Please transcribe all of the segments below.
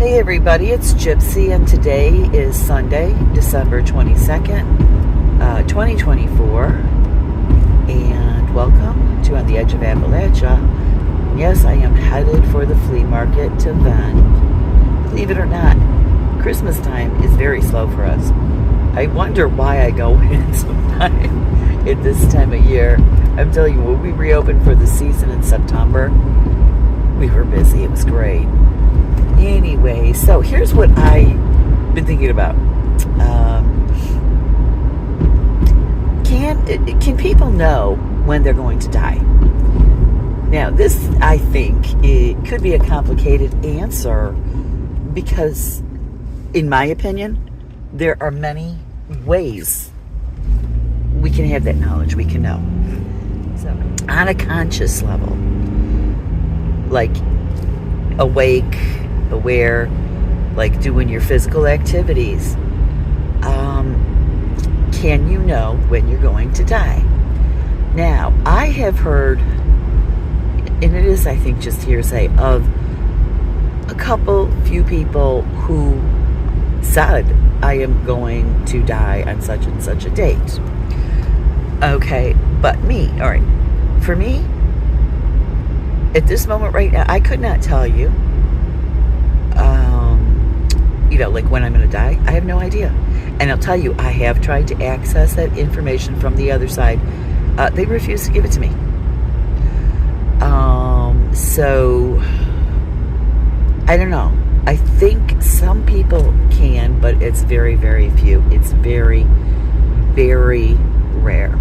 Hey everybody, it's Gypsy, and today is Sunday, December 22nd, 2024, and welcome to On the Edge of Appalachia. Yes, I am headed for the flea market to vend. Believe it or not, Christmas time is very slow for us. I wonder why I go in sometime at this time of year. I'm telling you, when we reopened for the season in September, we were busy. It was great. Anyway, so here's what I've been thinking about. Can people know when they're going to die? Now, this, I think, it could be a complicated answer because, in my opinion, there are many ways we can have that knowledge, we can know. So, on a conscious level, like awake, aware, like doing your physical activities, can you know when you're going to die? Now, I have heard, and it is, I think, just hearsay, of a few people who said, I am going to die on such and such a date. Okay, but me, all right, for me, at this moment right now, I could not tell you, like when I'm going to die. I have no idea. And I'll tell you, I have tried to access that information from the other side. They refuse to give it to me. So, I don't know. I think some people can, but it's very, very few. It's very, very rare.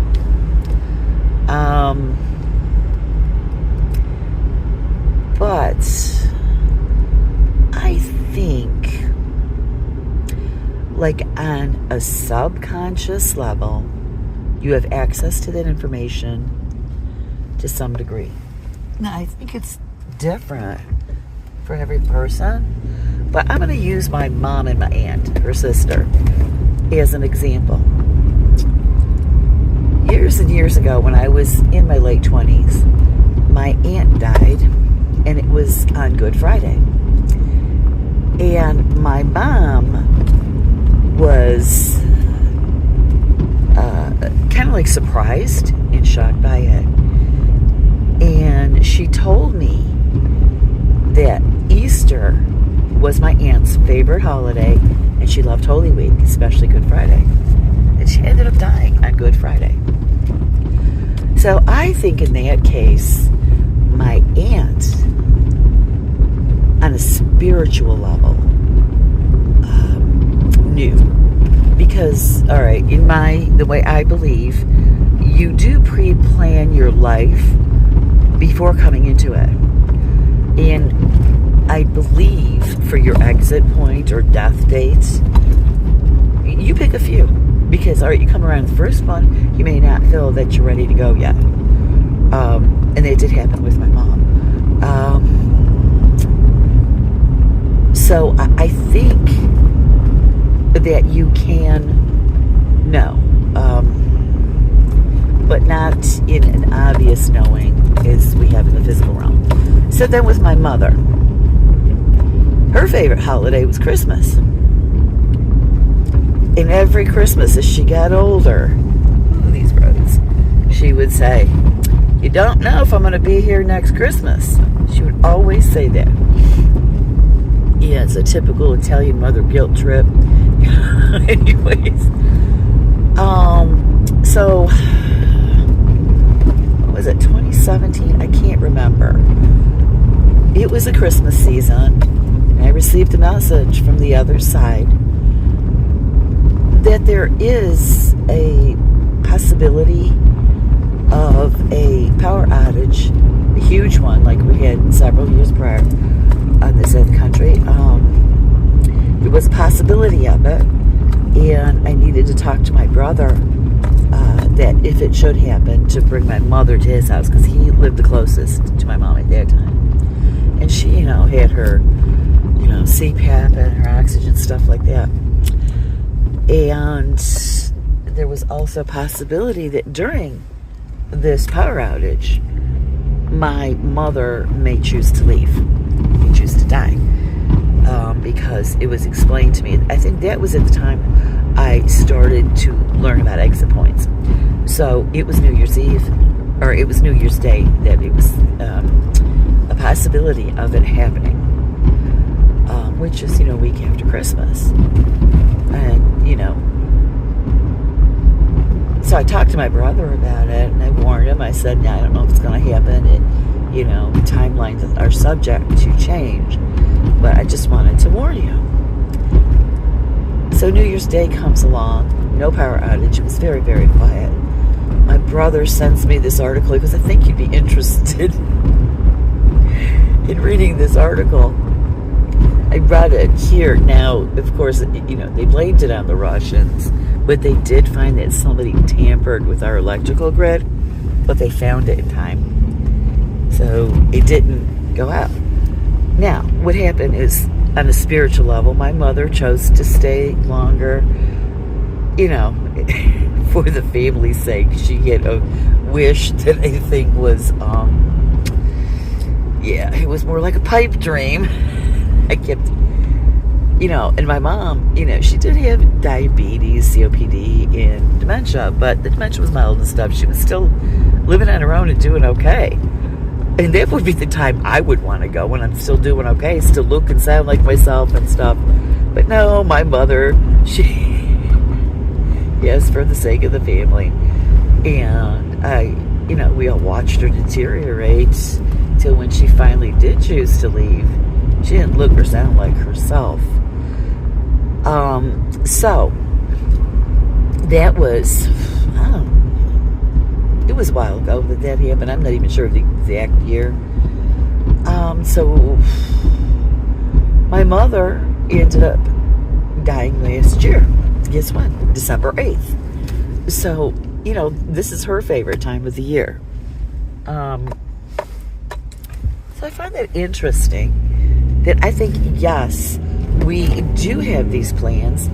But I think, like on a subconscious level, you have access to that information to some degree. Now, I think it's different for every person, but I'm going to use my mom and my aunt, her sister, as an example. Years and years ago, when I was in my late 20s, my aunt died, and it was on Good Friday. And my mom was kind of like surprised and shocked by it. And she told me that Easter was my aunt's favorite holiday, and she loved Holy Week, especially Good Friday. And she ended up dying on Good Friday. So I think in that case, my aunt, on a spiritual level, knew. Because, all right, the way I believe, you do pre-plan your life before coming into it. And I believe for your exit point or death dates, you pick a few. Because, all right, you come around the first one, you may not feel that you're ready to go yet. And that did happen with my mom. So I think that you can know, but not in an obvious knowing as we have in the physical realm. So then with my mother, her favorite holiday was Christmas. And every Christmas as she got older, these roads, she would say, you don't know if I'm going to be here next Christmas. She would always say that. Yeah, it's a typical Italian mother guilt trip. Anyways, so what was it, 2017? I can't remember. It was a Christmas season, and I received a message from the other side that there is a possibility of a power outage, a huge one, like we had several years prior on this side of the country. There was a possibility of it, and I needed to talk to my brother that if it should happen, to bring my mother to his house, because he lived the closest to my mom at that time. And she, had her, CPAP and her oxygen, stuff like that. And there was also a possibility that during this power outage, my mother may choose to leave, may choose to die. because it was explained to me. I think that was at the time I started to learn about exit points. So it was New Year's Eve, or it was New Year's Day, that it was a possibility of it happening, which is, a week after Christmas. And, so I talked to my brother about it, and I warned him. I said, I don't know if it's going to happen. Timelines are subject to change, but I just wanted to warn you. So New Year's Day comes along, no power outage. It was very, very quiet. My brother sends me this article because I think you'd be interested in reading this article. I read it here. Now, of course, they blamed it on the Russians, but they did find that somebody tampered with our electrical grid, but they found it in time. So it didn't go out. Now, what happened is, on a spiritual level, my mother chose to stay longer, for the family's sake. She had a wish that I think was, it was more like a pipe dream. I kept, and my mom, she did have diabetes, COPD, and dementia, but the dementia was mild and stuff. She was still living on her own and doing okay. And that would be the time I would want to go, when I'm still doing okay, still look and sound like myself and stuff. But no, my mother, yes, for the sake of the family. And we all watched her deteriorate till when she finally did choose to leave, she didn't look or sound like herself. So that was, it was a while ago that happened. I'm not even sure of the exact year. So my mother ended up dying last year. Guess what? December 8th. So, this is her favorite time of the year. So I find that interesting, that I think, yes, we do have these plans.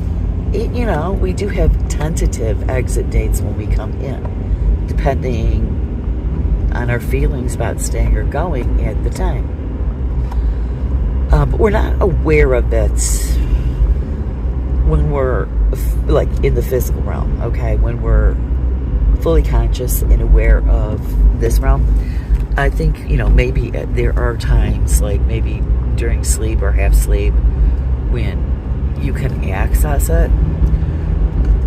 We do have tentative exit dates when we come in, depending on our feelings about staying or going at the time. But we're not aware of it when we're like in the physical realm, okay? When we're fully conscious and aware of this realm. I think, maybe there are times, like maybe during sleep or half sleep, when you can access it.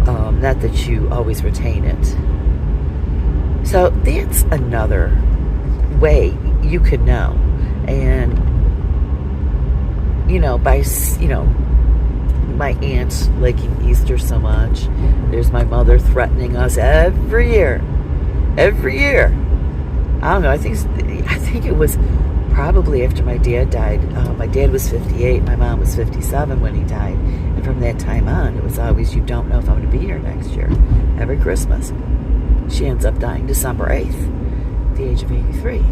Not that you always retain it. So that's another way you could know. And, by, my aunt liking Easter so much, there's my mother threatening us every year. Every year. I don't know, I think it was probably after my dad died. My dad was 58, my mom was 57 when he died. And from that time on, it was always, you don't know if I'm going to be here next year. Every Christmas. She ends up dying December 8th, at the age of 83.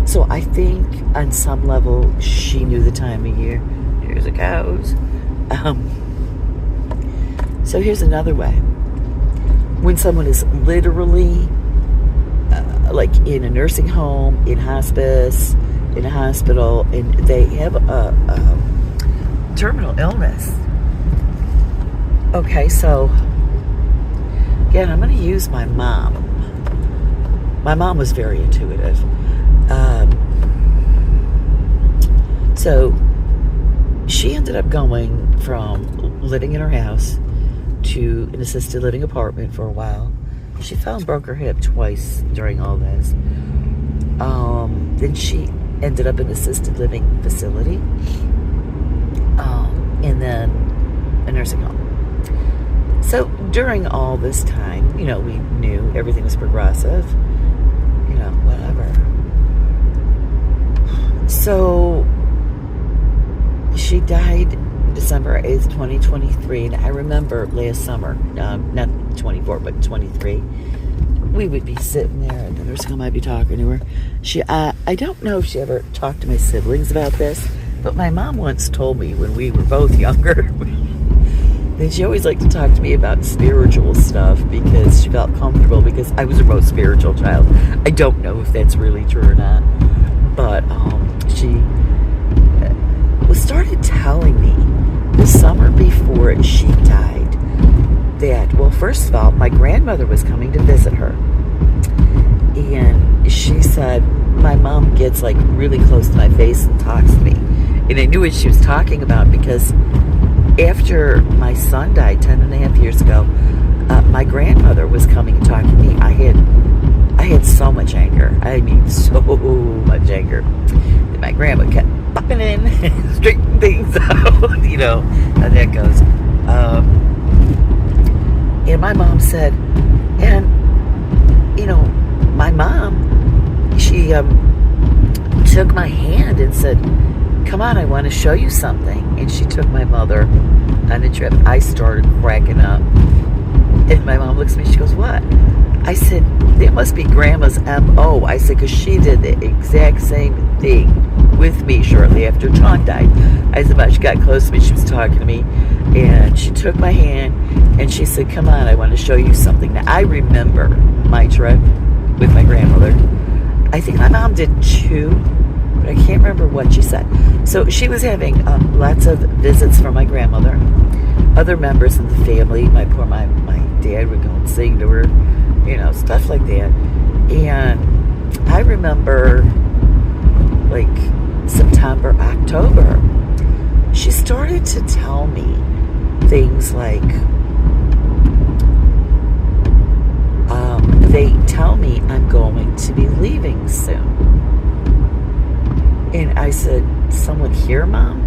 So I think on some level, she knew the time of year. Here's the cows. So here's another way. When someone is literally like in a nursing home, in hospice, in a hospital, and they have a terminal illness. Okay, so again, I'm going to use my mom. My mom was very intuitive. So she ended up going from living in her house to an assisted living apartment for a while. She fell and broke her hip twice during all this. Then she ended up in an assisted living facility, and then a nursing home. So during all this time, we knew everything was progressive, whatever. So she died December 8th, 2023, and I remember last summer, not 24, but 23, we would be sitting there at the nursing home. I'd be talking to her. I don't know if she ever talked to my siblings about this, but my mom once told me when we were both younger that she always liked to talk to me about spiritual stuff because she felt comfortable, because I was her most spiritual child. I don't know if that's really true or not, but she started telling me the summer before she died that, well, first of all, my grandmother was coming to visit her. And she said, my mom gets like really close to my face and talks to me. And I knew what she was talking about because after my son died 10.5 years ago, my grandmother was coming to talk to me. I had so much anger. I mean, so much anger. And my grandma kept popping in and straightening things out. You know how that goes. And my mom said, and, you know, my mom, she took my hand and said, come on, I want to show you something. And she took my mother on a trip. I started cracking up. And my mom looks at me, she goes, what? I said, that must be Grandma's M.O. I said, because she did the exact same thing with me shortly after John died. I said, but she got close to me, she was talking to me, and she took my hand, and she said, come on, I want to show you something. Now, I remember my trip with my grandmother. I think my mom did too, but I can't remember what she said. So she was having lots of visits from my grandmother, other members of the family. My dad would go and sing to her, you know, stuff like that. And I remember, like, September, October, she started to tell me things like, they tell me I'm going to be leaving soon. And I said, someone here, Mom?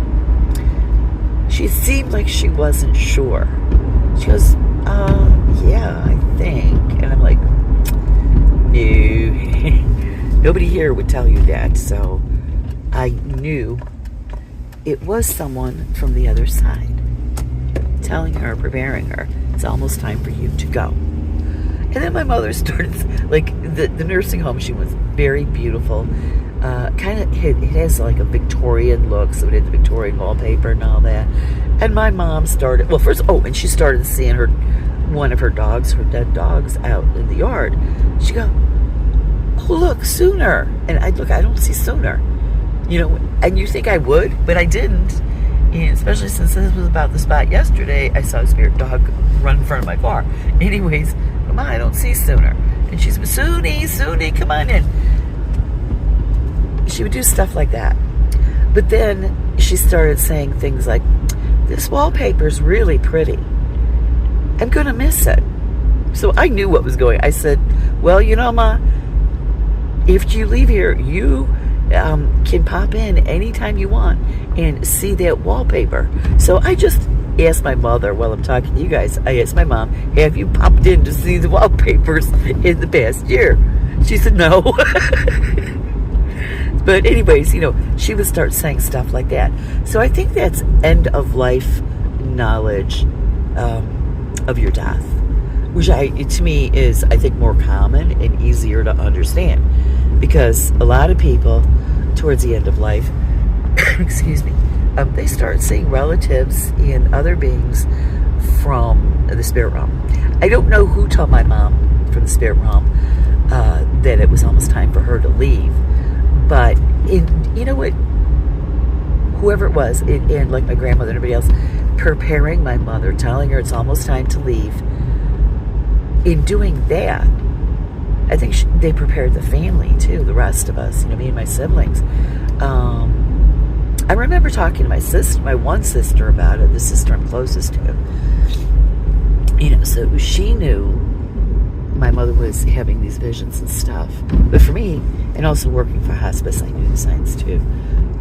She seemed like she wasn't sure. She goes, yeah, I think. And I'm like, no, nobody here would tell you that. So I knew it was someone from the other side telling her, preparing her, it's almost time for you to go. And then my mother started, like, the nursing home, she was very beautiful. Kind of, it has like a Victorian look, so it had the Victorian wallpaper and all that. And my mom started, well, first, and she started seeing one of her dogs, her dead dogs, out in the yard. She go, oh, look, Sooner. And I don't see Sooner. You know, and you think I would, but I didn't. And especially since this was about the spot yesterday, I saw a spirit dog run in front of my car. Anyways, come on, I don't see Sooner. And she's, Soonie, come on in. She would do stuff like that. But then she started saying things like, this wallpaper's really pretty. I'm going to miss it. So I knew what was going on. I said, well, you know, Ma, if you leave here, you can pop in anytime you want and see that wallpaper. So I just asked my mother, while I'm talking to you guys, I asked my mom, have you popped in to see the wallpapers in the past year? She said, no. But anyways, you know, she would start saying stuff like that. So I think that's end of life knowledge of your death, which to me is, I think, more common and easier to understand, because a lot of people towards the end of life, excuse me, they start seeing relatives and other beings from the spirit realm. I don't know who told my mom from the spirit realm that it was almost time for her to leave. But, you know what, whoever it was, and like my grandmother and everybody else, preparing my mother, telling her it's almost time to leave, in doing that, I think they prepared the family too, the rest of us, you know, me and my siblings. I remember talking to my one sister about it, the sister I'm closest to. You know, so she knew my mother was having these visions and stuff. But for me, and also working for hospice, I knew the signs too.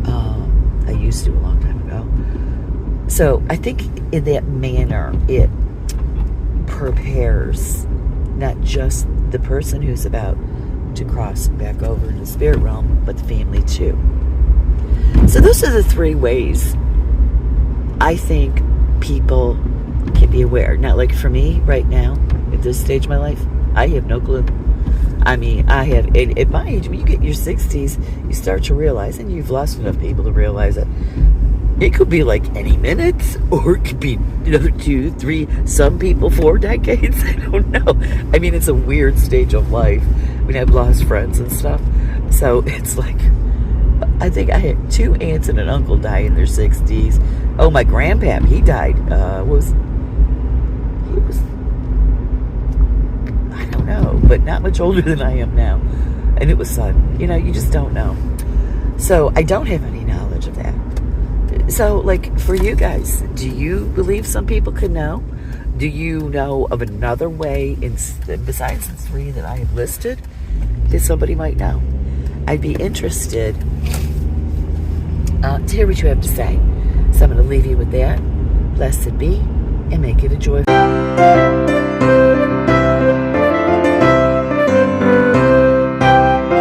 I used to a long time ago. So I think in that manner, it prepares not just the person who's about to cross back over into the spirit realm, but the family too. So those are the three ways I think people can be aware. Now, like for me right now, at this stage of my life, I have no clue. I mean, at my age, when you get in your 60s, you start to realize, and you've lost enough people to realize it, it could be like any minute, or it could be another 2, 3, some people 4 decades. I don't know. I mean, it's a weird stage of life. I mean, I've lost friends and stuff. So it's like, I think I had 2 aunts and an uncle die in their 60s. Oh, my grandpap, he died. He was, I don't know, but not much older than I am now. And it was sudden. You know, you just don't know. So I don't have any knowledge of that. So, like, for you guys, do you believe some people could know? Do you know of another way, besides the 3 that I have listed, that somebody might know? I'd be interested to hear what you have to say. So I'm going to leave you with that. Blessed be, and make it a joyful